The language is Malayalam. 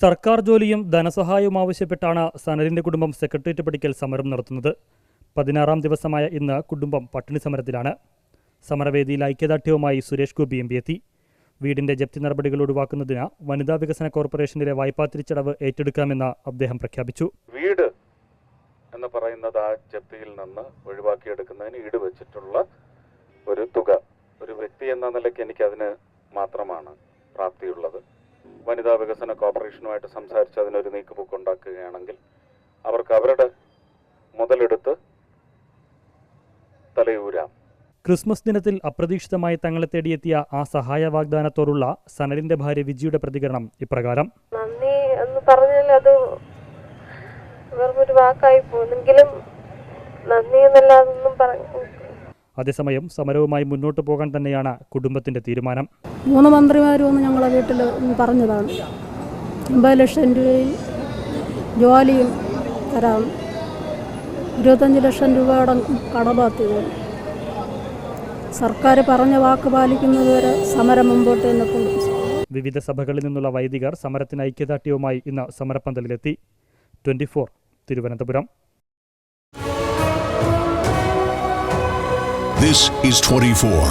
സർക്കാർ ജോലിയും ധനസഹായവും ആവശ്യപ്പെട്ടാണ് സനലിന്റെ കുടുംബം സെക്രട്ടേറിയറ്റ് പടിക്കൽ സമരം നടത്തുന്നത്. 16-ാം ദിവസമായ ഇന്ന് കുടുംബം പട്ടിണി സമരത്തിലാണ്. സമരവേദിയിൽ ഐക്യദാർഢ്യവുമായി സുരേഷ് ഗോപി എം പി എത്തി. വീടിന്റെ ജപ്തി നടപടികൾ ഒഴിവാക്കുന്നതിന് വനിതാ വികസന കോർപ്പറേഷനിലെ വായ്പാ തിരിച്ചടവ് ഏറ്റെടുക്കാമെന്ന് അദ്ദേഹം പ്രഖ്യാപിച്ചു. വീട് എന്ന് പറയുന്നത് ആ ജപ്തിയിൽ നിന്ന് ഒഴിവാക്കിയെടുക്കുന്നതിന് ഈടുവച്ചിട്ടുള്ള ഒരു തുക, ഒരു വ്യക്തി എന്ന നിലയ്ക്ക് എനിക്ക് അതിന് മാത്രമാണ് പ്രാപ്തിയുള്ളത്. വനിതാ വികസന കോർപ്പറേഷനുമായിട്ട് സംസാരിച്ച് അതിനൊരു നീക്കുപോക്ക് ഉണ്ടാക്കുകയാണെങ്കിൽ അവർക്ക് അവരുടെ മുതലെടുത്ത് തലയൂരാം. ക്രിസ്മസ് ദിനത്തിൽ അപ്രതീക്ഷിതമായി തങ്ങളെ തേടിയെത്തിയ ആ സഹായ വാഗ്ദാനത്തോടുള്ള സനലിന്റെ ഭാര്യ വിജിയുടെ പ്രതികരണം ഇപ്രകാരം: നന്ദി എന്ന് പറഞ്ഞാൽ അത് വെറുമൊരു വാക്കായി പോകുന്നെങ്കിലും നന്ദി എന്നല്ലാതൊന്നും പറഞ്ഞു. അതേസമയം സമരവുമായി മുന്നോട്ട് പോകാൻ തന്നെയാണ് കുടുംബത്തിന്റെ തീരുമാനം. 3 മന്ത്രിമാരും ഒന്ന് ഞങ്ങളെ വീട്ടിൽ പറഞ്ഞതാണ് 50 ലക്ഷം രൂപയിൽ ജോലിയും തരാം, 25 ലക്ഷം രൂപയുടെ കടബാധ്യത. സർക്കാർ പറഞ്ഞ വാക്ക് പാലിക്കുന്നതുവരെ സമരം മുമ്പോട്ട് തന്നെ കൊണ്ടുപോകും. വിവിധ സഭകളിൽ നിന്നുള്ള വൈദികർ സമരത്തിന് ഐക്യദാർഢ്യവുമായി ഇന്ന് സമരപ്പന്തലിലെത്തി. 24 തിരുവനന്തപുരം. This is 24.